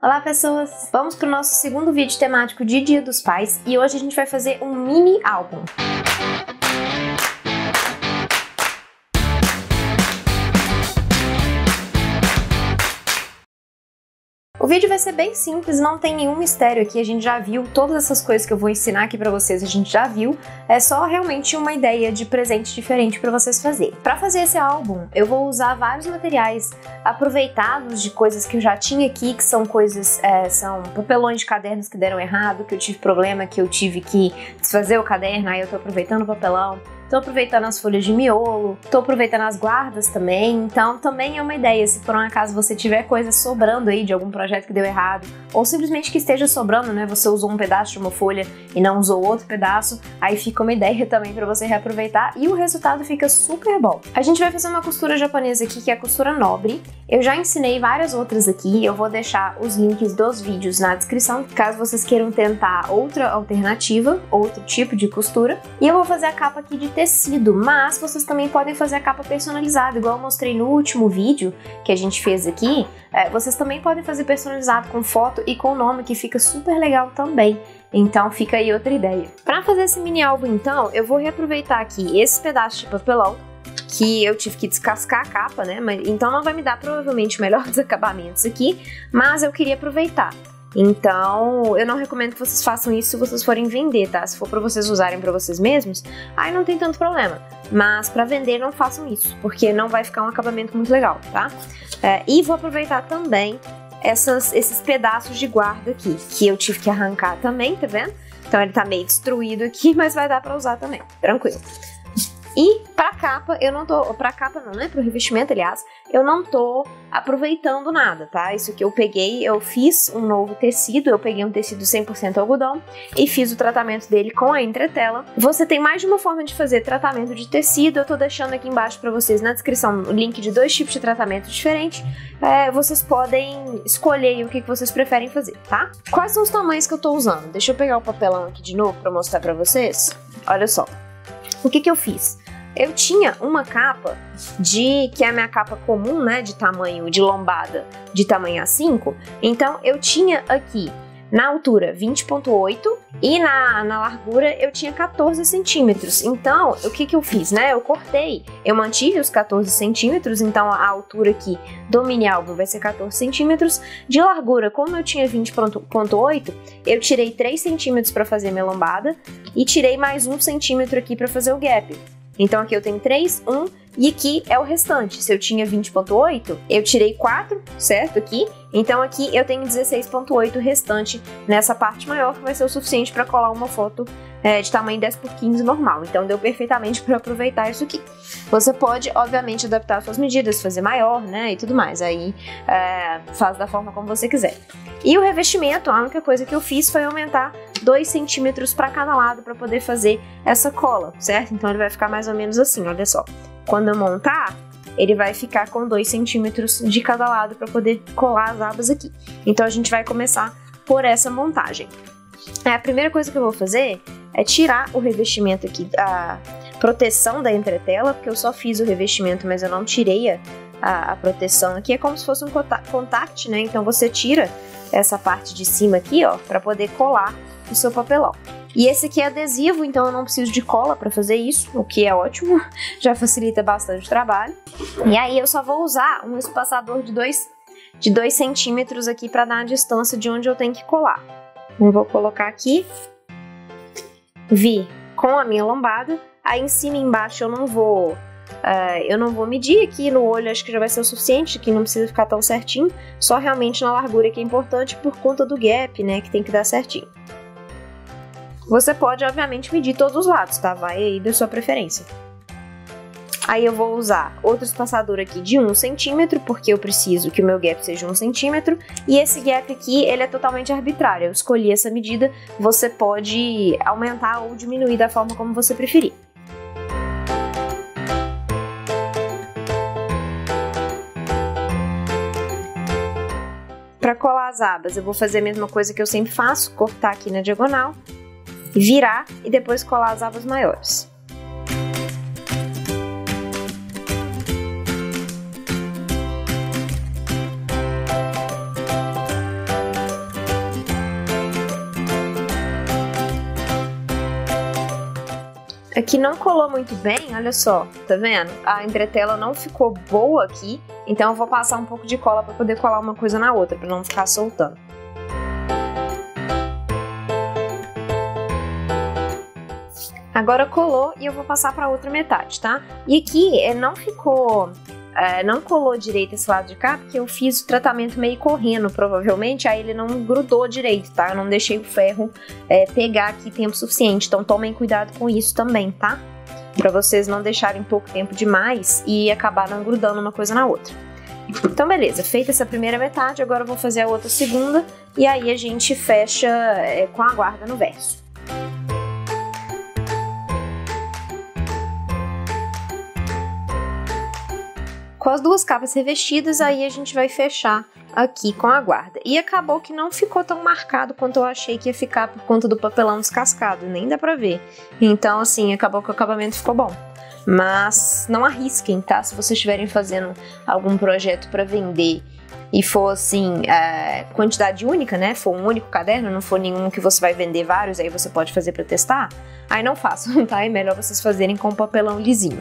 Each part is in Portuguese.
Olá pessoas! Vamos para o nosso segundo vídeo temático de Dia dos Pais e hoje a gente vai fazer um mini álbum. O vídeo vai ser bem simples, não tem nenhum mistério aqui, a gente já viu, todas essas coisas que eu vou ensinar aqui pra vocês a gente já viu, é só realmente uma ideia de presente diferente pra vocês fazerem. Pra fazer esse álbum, eu vou usar vários materiais aproveitados de coisas que eu já tinha aqui, que são coisas, são papelões de cadernos que deram errado, que eu tive problema, que eu tive que desfazer o caderno, aí eu tô aproveitando o papelão. Tô aproveitando as folhas de miolo, tô aproveitando as guardas também, então também é uma ideia, se por um acaso você tiver coisa sobrando aí de algum projeto que deu errado, ou simplesmente que esteja sobrando, né, você usou um pedaço de uma folha e não usou outro pedaço, aí fica uma ideia também pra você reaproveitar e o resultado fica super bom. A gente vai fazer uma costura japonesa aqui, que é a costura nobre, eu já ensinei várias outras aqui, eu vou deixar os links dos vídeos na descrição, caso vocês queiram tentar outra alternativa, outro tipo de costura, e eu vou fazer a capa aqui de tecido, mas vocês também podem fazer a capa personalizada, igual eu mostrei no último vídeo que a gente fez aqui, vocês também podem fazer personalizado com foto e com nome, que fica super legal também. Então fica aí outra ideia. Para fazer esse mini álbum então, eu vou reaproveitar aqui esse pedaço de papelão, que eu tive que descascar a capa, né, então não vai me dar provavelmente melhores acabamentos aqui, mas eu queria aproveitar. Então, eu não recomendo que vocês façam isso se vocês forem vender, tá? Se for pra vocês usarem pra vocês mesmos, aí não tem tanto problema. Mas pra vender, não façam isso, porque não vai ficar um acabamento muito legal, tá? E vou aproveitar também esses pedaços de guarda aqui, que eu tive que arrancar também, tá vendo? Então ele tá meio destruído aqui, mas vai dar pra usar também, tranquilo. E pra capa, eu não tô... Pra capa não, né? Pro revestimento, aliás, eu não tô aproveitando nada, tá? Isso aqui eu peguei, eu fiz um novo tecido, eu peguei um tecido 100% algodão e fiz o tratamento dele com a entretela. Você tem mais de uma forma de fazer tratamento de tecido, eu tô deixando aqui embaixo pra vocês na descrição o link de 2 tipos de tratamento diferentes. Vocês podem escolher o que vocês preferem fazer, tá? Quais são os tamanhos que eu tô usando? Deixa eu pegar o papelão aqui de novo pra mostrar pra vocês. Olha só. O que eu fiz? Eu tinha uma capa que é a minha capa comum, né, de tamanho, de lombada, de tamanho A5. Então, eu tinha aqui, na altura, 20,8 e na largura eu tinha 14 centímetros. Então, o que eu fiz, né? Eu cortei, eu mantive os 14 centímetros, então a altura aqui do mini álbum vai ser 14 centímetros. De largura, como eu tinha 20,8, eu tirei 3 centímetros para fazer minha lombada e tirei mais 1 centímetro aqui para fazer o gap. Então aqui eu tenho 3, 1 e aqui é o restante. Se eu tinha 20,8, eu tirei 4, certo? Aqui. Então aqui eu tenho 16,8 restante nessa parte maior, que vai ser o suficiente para colar uma foto de tamanho 10x15 normal. Então deu perfeitamente para aproveitar isso aqui. Você pode, obviamente, adaptar as suas medidas, fazer maior, né, e tudo mais. Aí faz da forma como você quiser. E o revestimento, a única coisa que eu fiz foi aumentar 2 centímetros para cada lado para poder fazer essa cola, certo? Então ele vai ficar mais ou menos assim, olha só. Quando eu montar, ele vai ficar com 2 centímetros de cada lado para poder colar as abas aqui. Então a gente vai começar por essa montagem. A primeira coisa que eu vou fazer é tirar o revestimento aqui, a proteção da entretela, porque eu só fiz o revestimento, mas eu não tirei a proteção aqui. É como se fosse um contact, né? Então você tira essa parte de cima aqui, ó, para poder colar o seu papelão. E esse aqui é adesivo, então eu não preciso de cola para fazer isso, o que é ótimo, já facilita bastante o trabalho. E aí eu só vou usar um espaçador de 2 centímetros aqui para dar a distância de onde eu tenho que colar. Eu vou colocar aqui, vir com a minha lombada, aí em cima e embaixo eu não vou medir aqui no olho, acho que já vai ser o suficiente, aqui não precisa ficar tão certinho, só realmente na largura que é importante por conta do gap, né, que tem que dar certinho. Você pode, obviamente, medir todos os lados, tá? Vai aí da sua preferência. Aí eu vou usar outro espaçador aqui de 1 centímetro, porque eu preciso que o meu gap seja 1 centímetro. E esse gap aqui, ele é totalmente arbitrário. Eu escolhi essa medida, você pode aumentar ou diminuir da forma como você preferir. Para colar as abas, eu vou fazer a mesma coisa que eu sempre faço, cortar aqui na diagonal, virar e depois colar as abas maiores. Aqui não colou muito bem, olha só, tá vendo? A entretela não ficou boa aqui, então eu vou passar um pouco de cola para poder colar uma coisa na outra, para não ficar soltando. Agora colou e eu vou passar para outra metade, tá? E aqui não colou direito esse lado de cá, porque eu fiz o tratamento meio correndo, provavelmente, aí ele não grudou direito, tá? Eu não deixei o ferro pegar aqui tempo suficiente, então tomem cuidado com isso também, tá? Pra vocês não deixarem pouco tempo demais e acabar não grudando uma coisa na outra. Então beleza, feita essa primeira metade, agora eu vou fazer a outra segunda, e aí a gente fecha com a guarda no verso. Com as duas capas revestidas, aí a gente vai fechar aqui com a guarda. E acabou que não ficou tão marcado quanto eu achei que ia ficar por conta do papelão descascado, nem dá pra ver. Então, assim, acabou que o acabamento ficou bom. Mas não arrisquem, tá? Se vocês estiverem fazendo algum projeto para vender e for, assim, quantidade única, né? For um único caderno, não for nenhum que você vai vender vários, aí você pode fazer para testar. Aí não façam, tá? É melhor vocês fazerem com papelão lisinho.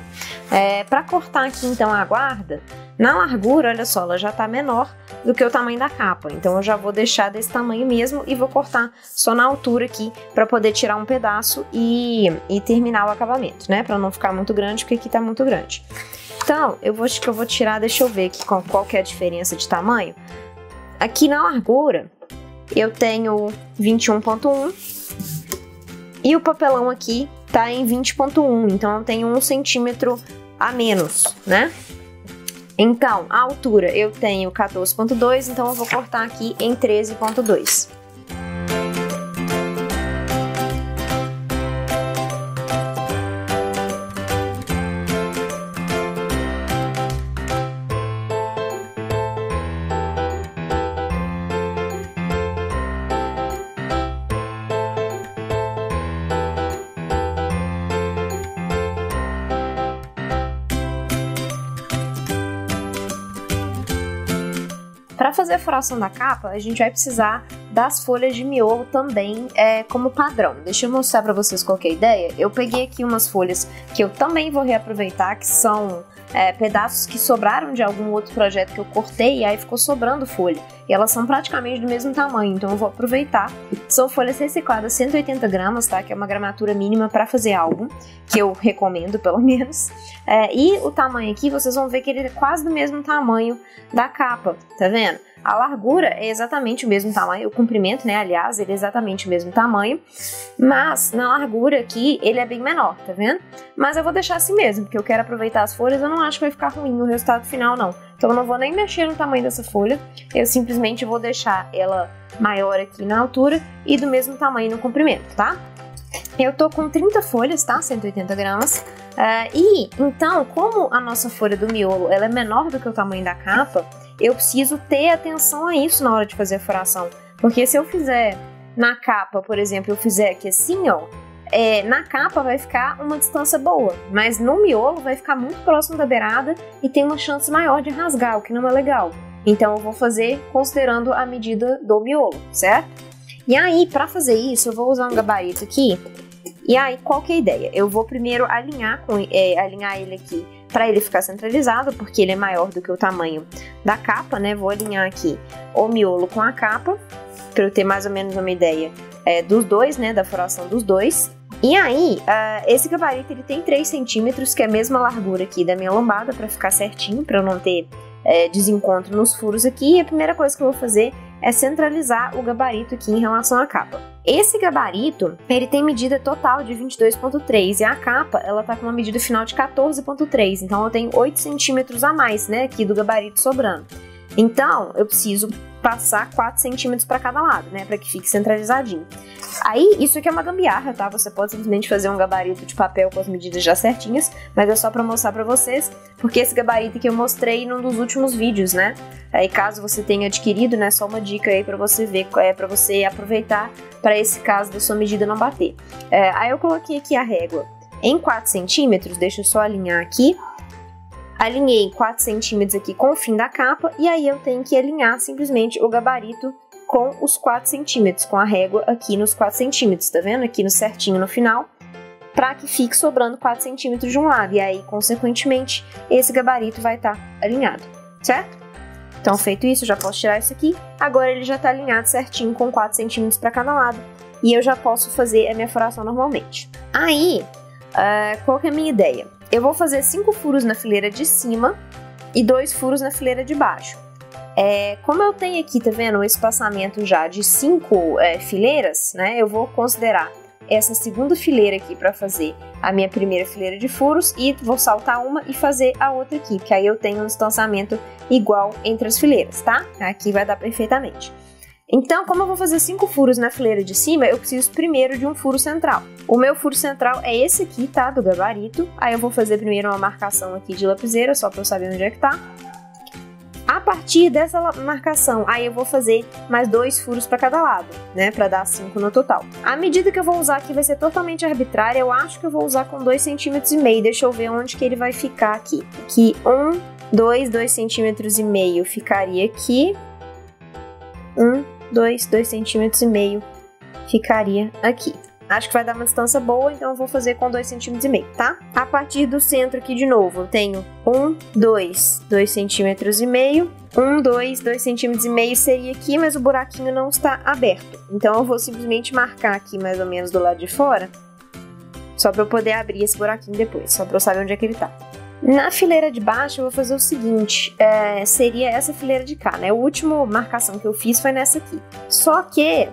Para cortar aqui, então, a guarda, na largura, olha só, ela já tá menor do que o tamanho da capa. Então, eu já vou deixar desse tamanho mesmo e vou cortar só na altura aqui para poder tirar um pedaço e terminar o acabamento, né? Para não ficar muito grande, porque aqui tá muito grande. Então, acho que eu vou tirar, deixa eu ver aqui qual que é a diferença de tamanho. Aqui na largura, eu tenho 21.1 e o papelão aqui tá em 20.1, então eu tenho 1 centímetro a menos, né? Então, a altura eu tenho 14.2, então eu vou cortar aqui em 13.2. Para fazer a furação da capa, a gente vai precisar das folhas de miolo também como padrão. Deixa eu mostrar para vocês qual que é a ideia. Eu peguei aqui umas folhas que eu também vou reaproveitar, que são pedaços que sobraram de algum outro projeto que eu cortei e aí ficou sobrando folha. E elas são praticamente do mesmo tamanho, então eu vou aproveitar. São folhas recicladas 180 gramas, tá? Que é uma gramatura mínima para fazer álbum, que eu recomendo pelo menos. E o tamanho aqui, vocês vão ver que ele é quase do mesmo tamanho da capa, tá vendo? A largura é exatamente o mesmo tamanho, o comprimento, né, aliás, ele é exatamente o mesmo tamanho, mas na largura aqui ele é bem menor, tá vendo? Mas eu vou deixar assim mesmo, porque eu quero aproveitar as folhas, eu não acho que vai ficar ruim o resultado final, não. Então eu não vou nem mexer no tamanho dessa folha, eu simplesmente vou deixar ela maior aqui na altura e do mesmo tamanho no comprimento, tá? Eu tô com 30 folhas, tá? 180 gramas. E, então, como a nossa folha do miolo ela é menor do que o tamanho da capa, eu preciso ter atenção a isso na hora de fazer a furação. Porque se eu fizer na capa, por exemplo, eu fizer aqui assim, ó, na capa vai ficar uma distância boa, mas no miolo vai ficar muito próximo da beirada e tem uma chance maior de rasgar, o que não é legal. Então eu vou fazer considerando a medida do miolo, certo? E aí, para fazer isso, eu vou usar um gabarito aqui. E aí, qual que é a ideia? Eu vou primeiro alinhar ele aqui para ele ficar centralizado, porque ele é maior do que o tamanho da capa, né? Vou alinhar aqui o miolo com a capa, para eu ter mais ou menos uma ideia dos dois, né? Da furação dos dois. E aí, esse gabarito ele tem 3 centímetros, que é a mesma largura aqui da minha lombada, para ficar certinho, para eu não ter desencontro nos furos aqui. E a primeira coisa que eu vou fazer é centralizar o gabarito aqui em relação à capa. Esse gabarito, ele tem medida total de 22.3 e a capa, ela tá com uma medida final de 14.3, então eu tenho 8 centímetros a mais, né, aqui do gabarito sobrando. Então, eu preciso passar 4 centímetros para cada lado, né, para que fique centralizadinho. Aí, isso aqui é uma gambiarra, tá? Você pode simplesmente fazer um gabarito de papel com as medidas já certinhas, mas é só para mostrar para vocês, porque esse gabarito que eu mostrei num dos últimos vídeos, né? E caso você tenha adquirido, né, só uma dica aí para você ver, para você aproveitar para esse caso da sua medida não bater. Aí eu coloquei aqui a régua em 4 centímetros, deixa eu só alinhar aqui. Alinhei 4 centímetros aqui com o fim da capa e aí eu tenho que alinhar simplesmente o gabarito com os 4 centímetros, com a régua aqui nos 4 centímetros, tá vendo? Aqui no certinho no final, para que fique sobrando 4 centímetros de um lado. E aí, consequentemente, esse gabarito vai estar alinhado, certo? Então, feito isso, eu já posso tirar isso aqui. Agora ele já está alinhado certinho com 4 centímetros para cada lado. E eu já posso fazer a minha furação normalmente. Aí, qual que é a minha ideia? Eu vou fazer 5 furos na fileira de cima e 2 furos na fileira de baixo. Como eu tenho aqui, tá vendo, um espaçamento já de 5 fileiras, né? Eu vou considerar essa segunda fileira aqui para fazer a minha primeira fileira de furos e vou saltar uma e fazer a outra aqui, que aí eu tenho um distanciamento igual entre as fileiras, tá? Aqui vai dar perfeitamente. Então, como eu vou fazer 5 furos na fileira de cima, eu preciso primeiro de um furo central. O meu furo central é esse aqui, tá? Do gabarito. Aí eu vou fazer primeiro uma marcação aqui de lapiseira, só para eu saber onde é que tá. A partir dessa marcação, aí eu vou fazer mais 2 furos para cada lado, né? Para dar 5 no total. A medida que eu vou usar aqui vai ser totalmente arbitrária. Eu acho que eu vou usar com 2,5 cm. Deixa eu ver onde que ele vai ficar aqui. Aqui, 2,5 cm ficaria aqui. 2,5 cm ficaria aqui. Acho que vai dar uma distância boa, então eu vou fazer com 2,5 cm, tá? A partir do centro aqui de novo, eu tenho 2,5 cm. 2,5 cm seria aqui, mas o buraquinho não está aberto. Então eu vou simplesmente marcar aqui mais ou menos do lado de fora, só para eu poder abrir esse buraquinho depois, só para eu saber onde é que ele tá. Na fileira de baixo eu vou fazer o seguinte, seria essa fileira de cá, né? A última marcação que eu fiz foi nessa aqui. Só que,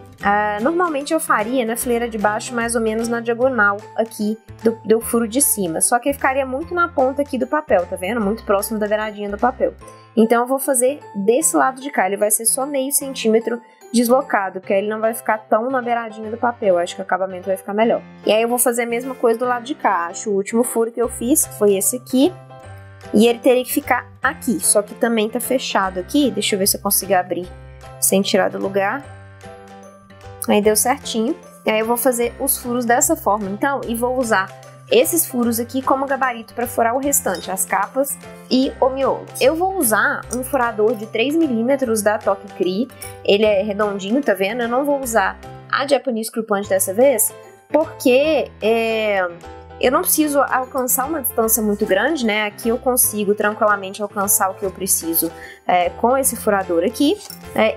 normalmente eu faria na fileira de baixo mais ou menos na diagonal aqui do furo de cima. Só que ele ficaria muito na ponta aqui do papel, tá vendo? Muito próximo da beiradinha do papel. Então eu vou fazer desse lado de cá, ele vai ser só meio centímetro deslocado, porque aí ele não vai ficar tão na beiradinha do papel, acho que o acabamento vai ficar melhor. E aí eu vou fazer a mesma coisa do lado de cá, acho o último furo que eu fiz foi esse aqui, e ele teria que ficar aqui, só que também tá fechado aqui, deixa eu ver se eu consigo abrir sem tirar do lugar. Aí deu certinho, e aí eu vou fazer os furos dessa forma, então, e vou usar esses furos aqui como gabarito para furar o restante, as capas e o miolo. Eu vou usar um furador de 3 mm da Tokicri, ele é redondinho, tá vendo? Eu não vou usar a Japanese Screw Punch dessa vez, porque eu não preciso alcançar uma distância muito grande, né? Aqui eu consigo tranquilamente alcançar o que eu preciso com esse furador aqui.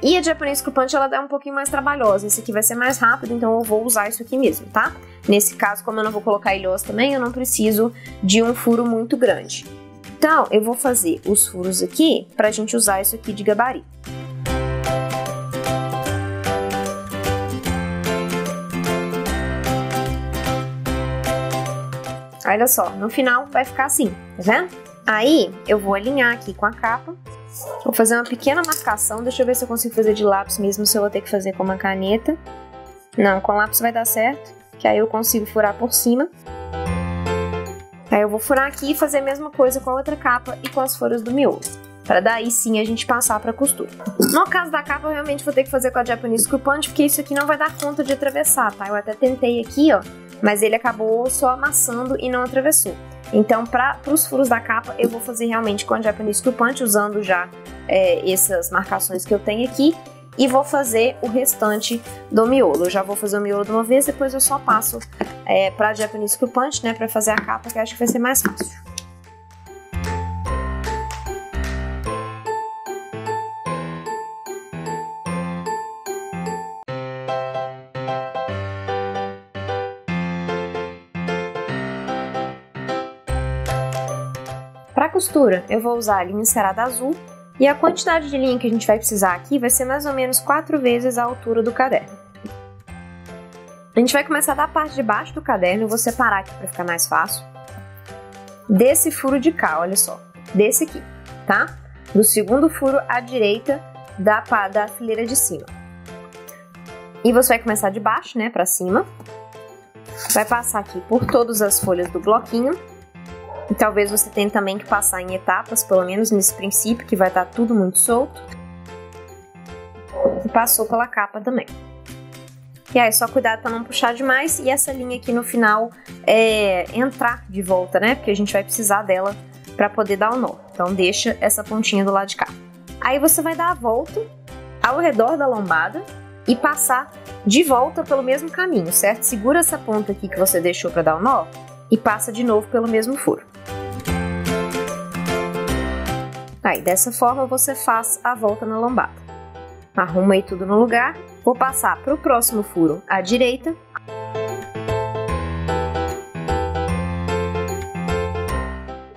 E a Japanese Screw Punch, ela é um pouquinho mais trabalhosa. Esse aqui vai ser mais rápido, então eu vou usar isso aqui mesmo, tá? Nesse caso, como eu não vou colocar ilhós também, eu não preciso de um furo muito grande. Então, eu vou fazer os furos aqui pra gente usar isso aqui de gabarito. Olha só, no final vai ficar assim, tá vendo? Aí, eu vou alinhar aqui com a capa. Vou fazer uma pequena marcação, deixa eu ver se eu consigo fazer de lápis mesmo, se eu vou ter que fazer com uma caneta. Não, com lápis vai dar certo, que aí eu consigo furar por cima. Aí eu vou furar aqui e fazer a mesma coisa com a outra capa e com as folhas do miolo, para daí sim a gente passar para costura. No caso da capa, eu realmente vou ter que fazer com a Japanese Screw Punch, porque isso aqui não vai dar conta de atravessar, tá? Eu até tentei aqui, ó, mas ele acabou só amassando e não atravessou. Então, para os furos da capa, eu vou fazer realmente com a Japanese Screw Punch, usando já essas marcações que eu tenho aqui, e vou fazer o restante do miolo. Eu já vou fazer o miolo de uma vez, depois eu só passo para a Japanese Screw Punch, né, para fazer a capa, que eu acho que vai ser mais fácil. Para costura, eu vou usar a linha encerada azul e a quantidade de linha que a gente vai precisar aqui vai ser mais ou menos 4 vezes a altura do caderno. A gente vai começar da parte de baixo do caderno, eu vou separar aqui para ficar mais fácil. Desse furo de cá, olha só, desse aqui, tá? Do segundo furo à direita da fileira de cima. E você vai começar de baixo, né, para cima. Vai passar aqui por todas as folhas do bloquinho. E talvez você tenha também que passar em etapas, pelo menos nesse princípio, que vai estar tudo muito solto. E passou pela capa também. E aí, só cuidado para não puxar demais e essa linha aqui no final entrar de volta, né? Porque a gente vai precisar dela para poder dar o nó. Então, deixa essa pontinha do lado de cá. Aí você vai dar a volta ao redor da lombada e passar de volta pelo mesmo caminho, certo? Segura essa ponta aqui que você deixou para dar o nó e passa de novo pelo mesmo furo. Aí, dessa forma, você faz a volta na lombada. Arruma aí tudo no lugar. Vou passar para o próximo furo à direita.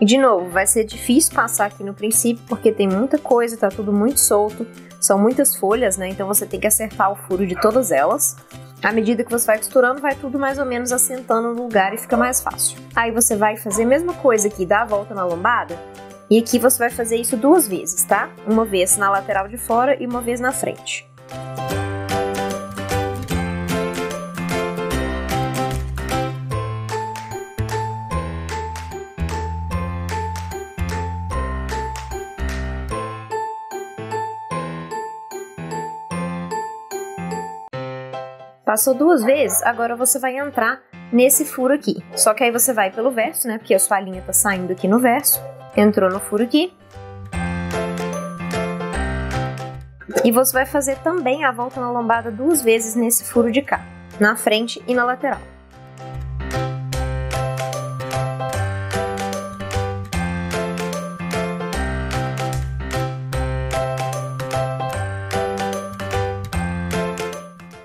E de novo, vai ser difícil passar aqui no princípio, porque tem muita coisa, tá tudo muito solto. São muitas folhas, né? Então você tem que acertar o furo de todas elas. À medida que você vai costurando, vai tudo mais ou menos assentando no lugar e fica mais fácil. Aí você vai fazer a mesma coisa aqui, dar a volta na lombada. E aqui você vai fazer isso 2 vezes, tá? Uma vez na lateral de fora e uma vez na frente. Passou 2 vezes, agora você vai entrar nesse furo aqui. Só que aí você vai pelo verso, né? Porque a sua linha tá saindo aqui no verso. Entrou no furo aqui. E você vai fazer também a volta na lombada 2 vezes nesse furo de cá, na frente e na lateral.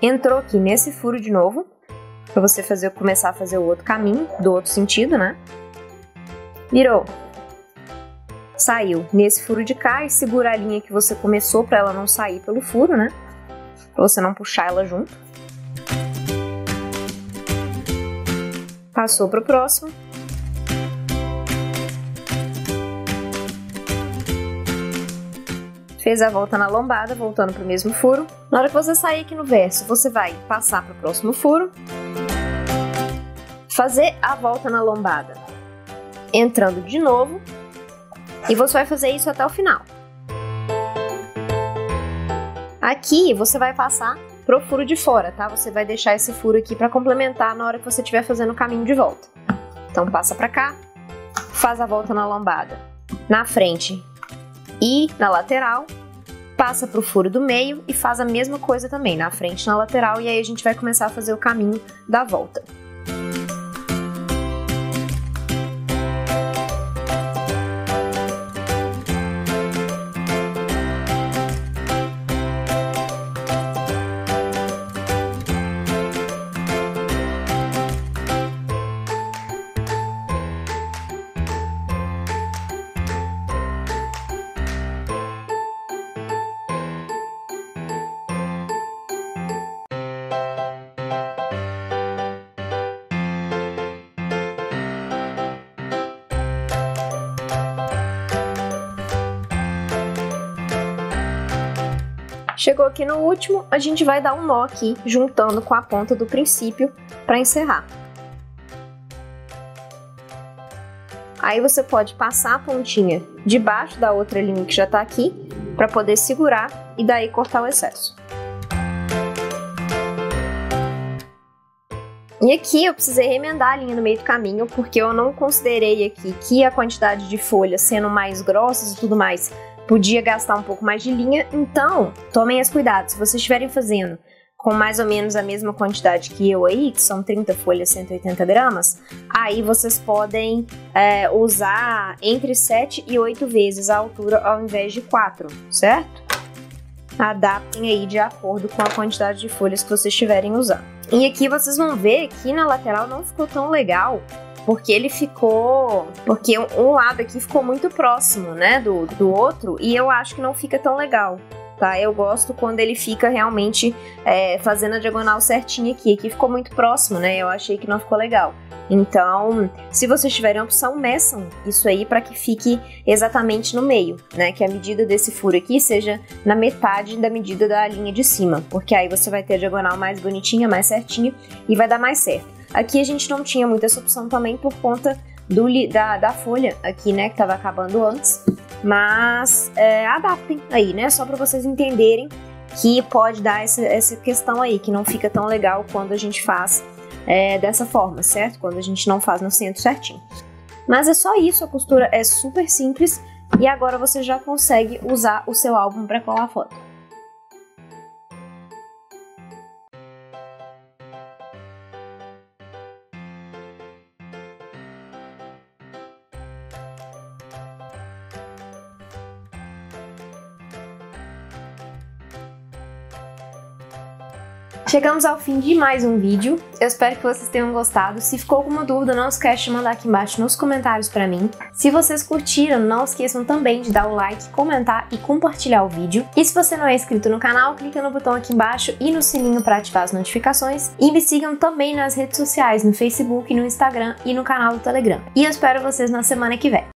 Entrou aqui nesse furo de novo, para você começar a fazer o outro caminho, do outro sentido, né? Virou. Saiu nesse furo de cá e segura a linha que você começou para ela não sair pelo furo, né? Para você não puxar ela junto. Passou para o próximo. Fez a volta na lombada, voltando para o mesmo furo. Na hora que você sair aqui no verso, você vai passar para o próximo furo. Fazer a volta na lombada, entrando de novo. E você vai fazer isso até o final. Aqui você vai passar pro furo de fora, tá? Você vai deixar esse furo aqui para complementar na hora que você estiver fazendo o caminho de volta. Então passa para cá, faz a volta na lombada, na frente e na lateral, passa pro furo do meio e faz a mesma coisa também, na frente e na lateral, e aí a gente vai começar a fazer o caminho da volta. Chegou aqui no último, a gente vai dar um nó aqui, juntando com a ponta do princípio para encerrar. Aí você pode passar a pontinha debaixo da outra linha que já tá aqui, para poder segurar e daí cortar o excesso. E aqui eu precisei remendar a linha no meio do caminho, porque eu não considerei aqui que a quantidade de folhas sendo mais grossas e tudo mais podia gastar um pouco mais de linha, então tomem esse cuidado. Se vocês estiverem fazendo com mais ou menos a mesma quantidade que eu aí, que são 30 folhas, 180 gramas, aí vocês podem usar entre 7 e 8 vezes a altura ao invés de 4, certo? Adaptem aí de acordo com a quantidade de folhas que vocês estiverem usando. E aqui vocês vão ver que na lateral não ficou tão legal, porque um lado aqui ficou muito próximo, né, do outro, e eu acho que não fica tão legal, tá? Eu gosto quando ele fica realmente fazendo a diagonal certinha aqui. Aqui ficou muito próximo, né, eu achei que não ficou legal. Então, se vocês tiverem a opção, meçam isso aí para que fique exatamente no meio, né, que a medida desse furo aqui seja na metade da medida da linha de cima, porque aí você vai ter a diagonal mais bonitinha, mais certinha e vai dar mais certo. Aqui a gente não tinha muita essa opção também por conta da folha aqui, né, que tava acabando antes, mas adaptem aí, né, só para vocês entenderem que pode dar essa questão aí, que não fica tão legal quando a gente faz dessa forma, certo? Quando a gente não faz no centro certinho. Mas é só isso, a costura é super simples e agora você já consegue usar o seu álbum para colar foto. Chegamos ao fim de mais um vídeo, eu espero que vocês tenham gostado. Se ficou alguma dúvida, não esquece de mandar aqui embaixo nos comentários pra mim. Se vocês curtiram, não esqueçam também de dar o like, comentar e compartilhar o vídeo. E se você não é inscrito no canal, clica no botão aqui embaixo e no sininho para ativar as notificações. E me sigam também nas redes sociais, no Facebook, no Instagram e no canal do Telegram. E eu espero vocês na semana que vem.